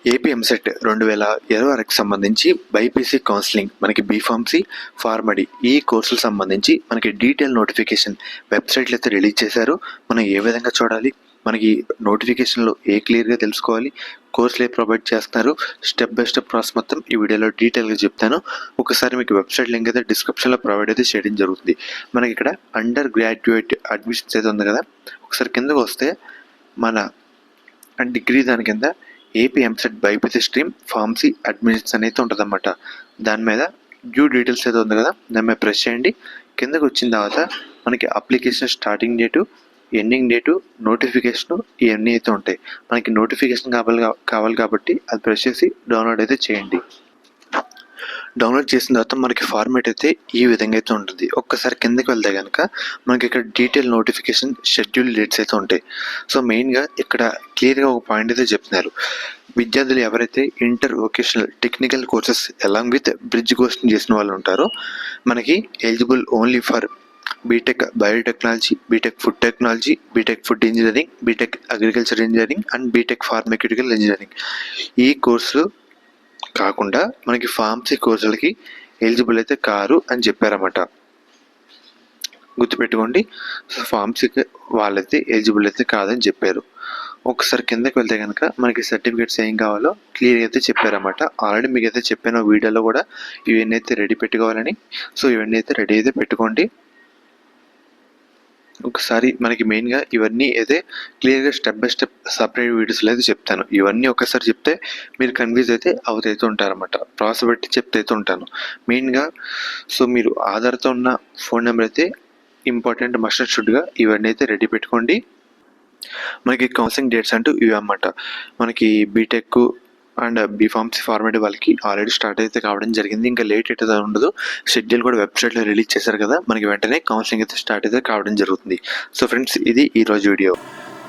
AP EAMCET 2026కి సంబంధించి BiPC counselling మనకి B Pharmacy, PharmD ఈ కోర్సులకు సంబంధించి మనకి డీటెయిల్ నోటిఫికేషన్ వెబ్సైట్లో అయితే రిలీజ్ చేశారు. మనం ఏ విధంగా చూడాలి, మనకి నోటిఫికేషన్లో క్లియర్గా తెలుసుకోవాలి, కోర్సులు ప్రొవైడ్ చేస్తున్నారు, స్టెప్ బై స్టెప్ ప్రాసెస్ మొత్తం ఈ వీడియోలో డీటెయిల్గా చెప్తాను. ఒకసారి మీకు వెబ్సైట్ లింక్ అయితే డిస్క్రిప్షన్లో ప్రొవైడ్ అయితే చేయడం జరుగుతుంది. మనకి ఇక్కడ అండర్ గ్రాడ్యుయేట్ అడ్మిషన్స్ అయితే ఉంది కదా, ఒకసారి కిందకు వస్తే మన డిగ్రీ దాని కింద AP EAMCET BiPC stream pharmacy admissions అనేది ఉంటుంది అన్నమాట. దాని మీద డ్యూ డీటెయిల్స్ అయితే ఉంది కదా, దాని మీద ప్రెస్ చేయండి. కిందకు వచ్చిన తర్వాత మనకి application starting date, ending date, notification ఇవన్నీ అయితే ఉంటాయి. మనకి నోటిఫికేషన్ కావాలి కాబట్టి అది ప్రెస్ చేసి డౌన్లోడ్ అయితే చేయండి. డౌన్లోడ్ చేసిన తర్వాత మనకి ఫార్మేట్ అయితే ఈ విధంగా అయితే ఉంటుంది. ఒక్కసారి కిందకి వెళ్తే కనుక మనకి ఇక్కడ డీటెయిల్ నోటిఫికేషన్ షెడ్యూల్ డేట్స్ అయితే ఉంటాయి. సో మెయిన్గా ఇక్కడ క్లియర్గా ఒక పాయింట్ అయితే చెప్తున్నారు. విద్యార్థులు ఎవరైతే inter vocational technical courses along with bridge course చేసిన వాళ్ళు ఉంటారో మనకి eligible only for B Tech biotechnology, B Tech food technology, B Tech food engineering, B Tech agriculture engineering and B Tech pharmaceutical engineering ఈ కోర్సులు కాకుండా మనకి ఫార్మసీ కోర్సులకి ఎలిజిబుల్ అయితే కారు అని చెప్పారన్నమాట. గుర్తుపెట్టుకోండి. సో ఫార్మసీకి వాళ్ళైతే ఎలిజిబుల్ అయితే కాదని చెప్పారు. ఒకసారి కిందకి వెళ్తే కనుక మనకి సర్టిఫికేట్స్ ఏం కావాలో క్లియర్గా అయితే చెప్పారన్నమాట. ఆల్రెడీ మీకు అయితే చెప్పాను వీడియోలో కూడా ఇవన్నీ అయితే రెడీ పెట్టుకోవాలని. సో ఇవన్నీ అయితే రెడీ అయితే పెట్టుకోండి. ఒకసారి మనకి మెయిన్గా ఇవన్నీ అయితే క్లియర్గా స్టెప్ బై స్టెప్ సపరేట్ వీడియోస్లో అయితే చెప్తాను. ఇవన్నీ ఒకసారి చెప్తే మీరు కన్ఫ్యూజ్ అయితే అవుతైతే ఉంటారన్నమాట. ప్రాసెస్ బట్టి చెప్తైతే ఉంటాను మెయిన్గా. సో మీరు ఆధార్తో ఉన్న ఫోన్ నెంబర్ అయితే ఇంపార్టెంట్, మస్ట్ అండ్ షుడ్గా ఇవన్నీ అయితే రెడీ పెట్టుకోండి. మనకి కౌన్సిలింగ్ డేట్స్ అంటూ ఇవి అన్నమాట. మనకి బీటెక్ అండ్ బీఫార్మసీ ఫార్మేట్ వాళ్ళకి ఆల్రెడీ స్టార్ట్ అయితే కావడం జరిగింది. ఇంకా లేట్ అయితే ఉండదు. షెడ్యూల్ కూడా వెబ్సైట్లో రిలీజ్ చేశారు కదా, మనకి వెంటనే కౌన్సిలింగ్ అయితే స్టార్ట్ అయితే కావడం జరుగుతుంది. సో ఫ్రెండ్స్, ఇది ఈరోజు వీడియో.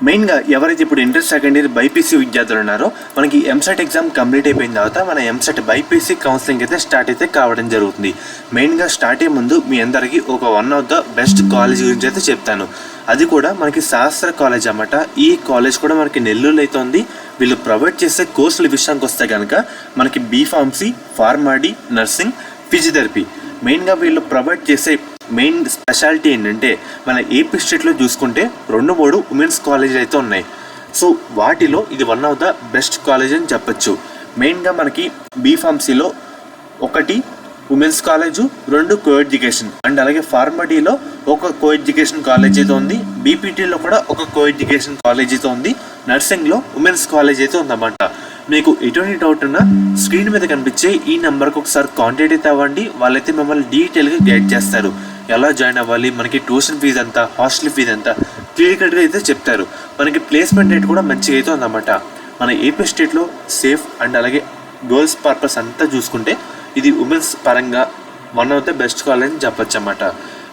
మెయిన్గా ఎవరైతే ఇప్పుడు ఇంటర్ సెకండ్ ఇయర్ బైపీసీ విద్యార్థులు ఉన్నారో మనకి ఎంసెట్ ఎగ్జామ్ కంప్లీట్ అయిపోయిన తర్వాత మన ఎంసెట్ బైపీసీ కౌన్సిలింగ్ అయితే స్టార్ట్ అయితే కావడం జరుగుతుంది. మెయిన్గా స్టార్ట్ అయ్యే ముందు మీ అందరికీ ఒక one of the best college గురించి అయితే చెప్తాను. అది కూడా మనకి శాస్త్ర కాలేజ్ అన్నమాట. ఈ కాలేజ్ కూడా మనకి నెల్లూరులో అయితే ఉంది. వీళ్ళు ప్రొవైడ్ చేసే కోర్సుల విషయానికి వస్తే కనుక మనకి బీఫార్మసీ, ఫార్మడీ, నర్సింగ్, ఫిజియోథెరపీ మెయిన్గా వీళ్ళు ప్రొవైడ్ చేసే మెయిన్ స్పెషాలిటీ ఏంటంటే మన ఏపీ స్టేట్లో చూసుకుంటే 2-3 ఉమెన్స్ కాలేజీలు అయితే ఉన్నాయి. సో వాటిలో ఇది one of the best college అని చెప్పచ్చు. మెయిన్గా మనకి బీఫార్మసీలో 1 women's college, 2 co education and అలాగే ఫార్మడీలో 1 కో ఎడ్యుకేషన్ కాలేజ్ అయితే ఉంది. బీపీటీలో కూడా 1 కో ఎడ్యుకేషన్ కాలేజ్ అయితే ఉంది. నర్సింగ్లో ఉమెన్స్ కాలేజ్ అయితే ఉందన్నమాట. మీకు ఎటువంటి డౌట్ ఉన్నా స్క్రీన్ మీద కనిపించే ఈ నెంబర్కి ఒకసారి కాంటాక్ట్ అయితే అవ్వండి. వాళ్ళైతే మిమ్మల్ని డీటెయిల్గా గైడ్ చేస్తారు. ఎలా జాయిన్ అవ్వాలి, మనకి ట్యూషన్ ఫీజు ఎంత, హాస్టల్ ఫీజు ఎంత క్లియర్ కట్గా అయితే చెప్తారు. మనకి ప్లేస్మెంట్ రేట్ కూడా మంచిగా అయితే ఉందన్నమాట. మన ఏపీ స్టేట్లో సేఫ్ అండ్ అలాగే గర్ల్స్ పర్పస్ అంతా చూసుకుంటే ఇది ఉమెన్స్ పరంగా one of the best college అని చెప్పచ్చు అన్నమాట.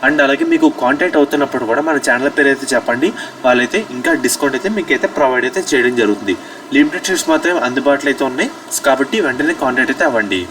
అండ్ అలాగే మీకు కాంటాక్ట్ అవుతున్నప్పుడు కూడా మన ఛానల్ పేరు అయితే చెప్పండి. వాళ్ళైతే ఇంకా డిస్కౌంట్ అయితే మీకు అయితే ప్రొవైడ్ అయితే చేయడం జరుగుతుంది. లిమిటెడ్ సీట్స్ మాత్రమే అందుబాటులో అయితే ఉన్నాయి కాబట్టి వెంటనే కాంటాక్ట్ అయితే అవ్వండి.